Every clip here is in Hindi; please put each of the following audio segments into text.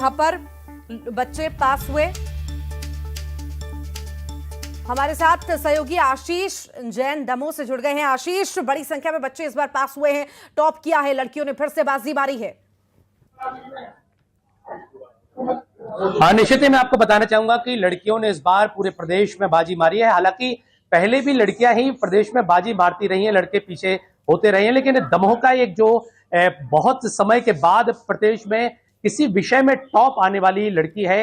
यहाँ पर बच्चे पास हुए। हमारे साथ सहयोगी आशीष जैन दमोह से जुड़ गए हैं। आशीष, बड़ी संख्या में बच्चे इस बार पास हुए हैं, टॉप किया है, लड़कियों ने फिर से बाजी मारी है। हाँ निश्चित ही मैं आपको बताना चाहूंगा कि लड़कियों ने इस बार पूरे प्रदेश में बाजी मारी है। हालांकि पहले भी लड़कियां ही प्रदेश में बाजी मारती रही हैं, लड़के पीछे होते रहे हैं, लेकिन दमोह का एक जो बहुत समय के बाद प्रदेश में किसी विषय में टॉप आने वाली लड़की है।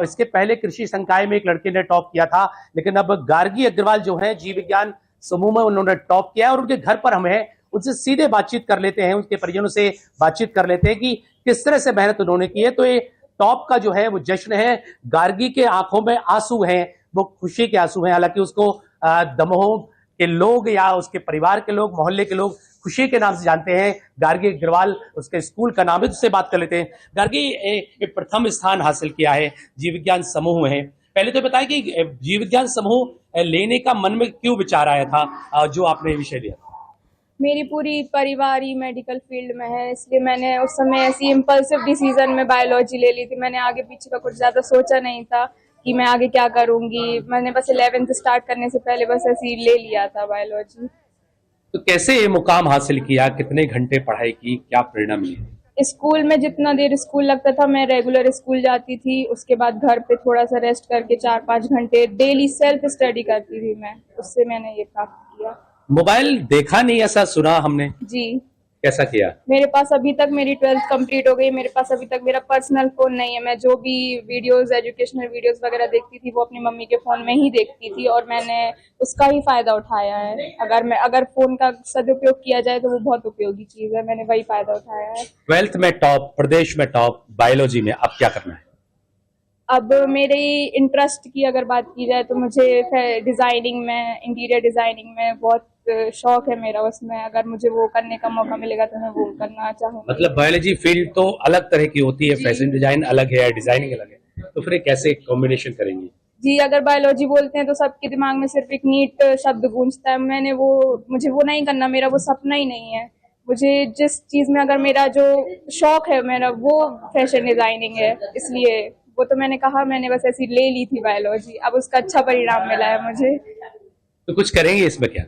इसके पहले कृषि संकाय में एक लड़के ने टॉप किया था, लेकिन अब गार्गी अग्रवाल जो है जीव विज्ञान समूह में उन्होंने टॉप किया है। और उनके घर पर हमें उनसे सीधे बातचीत कर लेते हैं, उनके परिजनों से बातचीत कर लेते हैं कि किस तरह से मेहनत उन्होंने की है। तो ये टॉप का जो है वो जश्न है। गार्गी के आंखों में आंसू हैं, वो खुशी के आंसू हैं। हालांकि उसको दमोह के लोग या उसके परिवार के लोग, मोहल्ले के लोग खुशी के नाम से जानते हैं। गार्गी अग्रवाल उसके स्कूल का नाम है, उससे बात कर लेते हैं। गार्गी प्रथम स्थान हासिल किया है जीव विज्ञान समूह में। पहले तो बताएं कि जीव विज्ञान समूह लेने का मन में क्यों विचार आया था, जो आपने विषय लिया? मेरी पूरी परिवार ही मेडिकल फील्ड में है, इसलिए मैंने उस समय ऐसी इम्पल्सिव डिसीजन में बायोलॉजी ले ली थी। मैंने आगे पीछे का कुछ ज्यादा सोचा नहीं था कि मैं आगे क्या करूंगी। मैंने बस 11th स्टार्ट करने से पहले बस ऐसे ही ले लिया था बायोलॉजी। तो कैसे ये मुकाम हासिल किया, कितने घंटे पढ़ाई की, क्या प्रेरणा मिली? स्कूल में जितना देर स्कूल लगता था मैं रेगुलर स्कूल जाती थी, उसके बाद घर पे थोड़ा सा रेस्ट करके 4-5 घंटे डेली सेल्फ स्टडी करती थी मैं, उससे मैंने ये प्राप्त किया। मोबाइल देखा नहीं ऐसा सुना हमने जी। कैसा किया? मेरे पास अभी तक मेरी 12th कंप्लीट हो गई, मेरे पास अभी तक मेरा पर्सनल फोन नहीं है। मैं जो भी वीडियोस, एजुकेशनल वीडियोस वगैरह देखती थी वो अपनी मम्मी के फोन में ही देखती थी और मैंने उसका ही फायदा उठाया है। अगर फोन का सदुपयोग किया जाए तो वो बहुत उपयोगी चीज है, मैंने वही फायदा उठाया है। 12th में टॉप, प्रदेश में टॉप बायोलॉजी में, अब क्या करना है? अब मेरे इंटरेस्ट की अगर बात की जाए तो मुझे डिजाइनिंग में, इंटीरियर डिजाइनिंग में बहुत शौक है मेरा। उसमें अगर मुझे वो करने का मौका मिलेगा तो मैं वो करना चाहूंगी। मतलब बायोलॉजी फील्ड तो अलग तरह की होती है, फैशन डिजाइन अलग है, डिजाइनिंग अलग है, तो फिर कैसे कॉम्बिनेशन करेंगे? जी, अगर बायोलॉजी बोलते हैं तो सबके दिमाग में सिर्फ एक नीट शब्द गूंजता है। मुझे वो नहीं करना, मेरा वो सपना ही नहीं है। मुझे जिस चीज में अगर मेरा जो शौक है मेरा वो फैशन डिजाइनिंग है, इसलिए वो तो मैंने कहा, मैंने बस ऐसी ले ली थी बायोलॉजी, अब उसका अच्छा परिणाम मिला है मुझे। तो कुछ करेंगे इसमें क्या?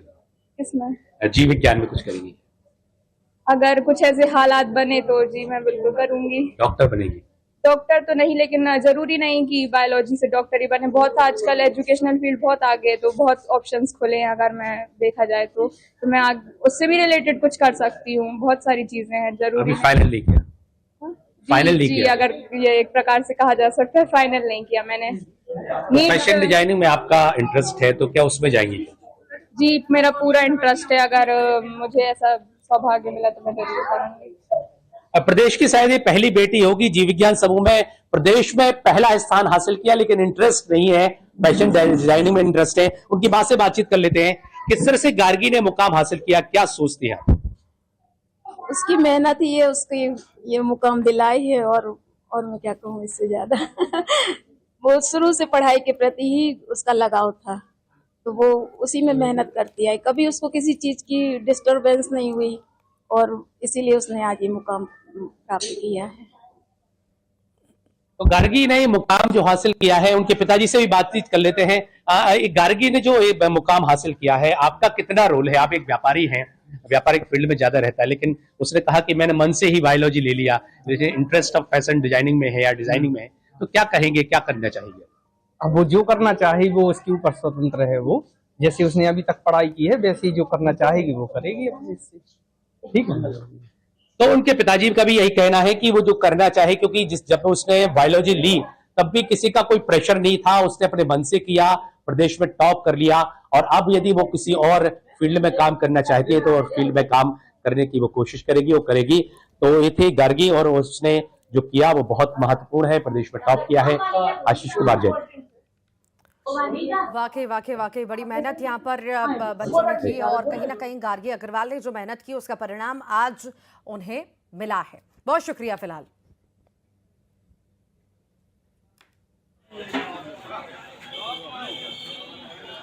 इसमें जीव विज्ञान में कुछ करेंगी? अगर कुछ ऐसे हालात बने तो जी मैं बिल्कुल करूंगी। डॉक्टर बनेगी? डॉक्टर तो नहीं, लेकिन जरूरी नहीं कि बायोलॉजी से डॉक्टर ही बने। बहुत आजकल एजुकेशनल फील्ड बहुत आगे है, तो बहुत ऑप्शंस खुले हैं। अगर मैं देखा जाए तो मैं उससे भी रिलेटेड कुछ कर सकती हूँ। बहुत सारी चीजें हैं, जरूरी अभी फाइनल नहीं किया? फाइनल नहीं किया? अगर ये एक प्रकार से कहा जा सकता है, फाइनल नहीं किया मैंने। फैशन डिजाइनिंग में आपका इंटरेस्ट है तो क्या उसमें जाएंगी? जी, मेरा पूरा इंटरेस्ट है। अगर मुझे ऐसा सौभाग्य मिला तो मैं जरूर करूंगी। प्रदेश की शायद ये पहली बेटी होगी जीव विज्ञान समूह में प्रदेश में पहला स्थान हासिल किया, लेकिन इंटरेस्ट नहीं है, फैशन डिजाइनिंग में इंटरेस्ट है। उनकी बात से बातचीत कर लेते हैं। किस तरह से गार्गी ने मुकाम हासिल किया, क्या सोचती है? उसकी मेहनत ही है, उसकी ये मुकाम दिलाई है। और मैं क्या कहूँ इससे ज्यादा वो शुरू से पढ़ाई के प्रति ही उसका लगाव था, तो वो उसी में मेहनत करती है। कभी उसको किसी चीज की डिस्टरबेंस नहीं हुई और इसीलिए उसने आज ये मुकाम प्राप्त किया है। तो गार्गी ने मुकाम जो हासिल किया है, उनके पिताजी से भी बातचीत कर लेते हैं। गार्गी ने जो ये मुकाम हासिल किया है, आपका कितना रोल है? आप एक व्यापारी हैं, व्यापारिक फील्ड में ज्यादा रहता है, लेकिन उसने कहा कि मैंने मन से ही बायोलॉजी ले लिया, जैसे इंटरेस्ट ऑफ फैशन डिजाइनिंग में है या डिजाइनिंग में है, तो क्या कहेंगे, क्या करना चाहिए? अब वो जो करना चाहे वो उसके ऊपर स्वतंत्र है। वो जैसे उसने अभी तक पढ़ाई की है वैसे ही जो करना चाहेगी वो करेगी अपने से, ठीक है। तो उनके पिताजी का भी यही कहना है कि वो जो करना चाहे, क्योंकि जब उसने बायोलॉजी ली तब भी किसी का कोई प्रेशर नहीं था, उसने अपने मन से किया, प्रदेश में टॉप कर लिया। और अब यदि वो किसी और फील्ड में काम करना चाहती है तो फील्ड में काम करने की वो कोशिश करेगी, वो करेगी। तो ये थी गार्गी और उसने जो किया वो बहुत महत्वपूर्ण है, प्रदेश में टॉप किया है। आशीष कुमार जैन। वाकई बड़ी मेहनत यहाँ पर बच्चों ने की और कहीं ना कहीं गार्गी अग्रवाल ने जो मेहनत की उसका परिणाम आज उन्हें मिला है। बहुत शुक्रिया फिलहाल।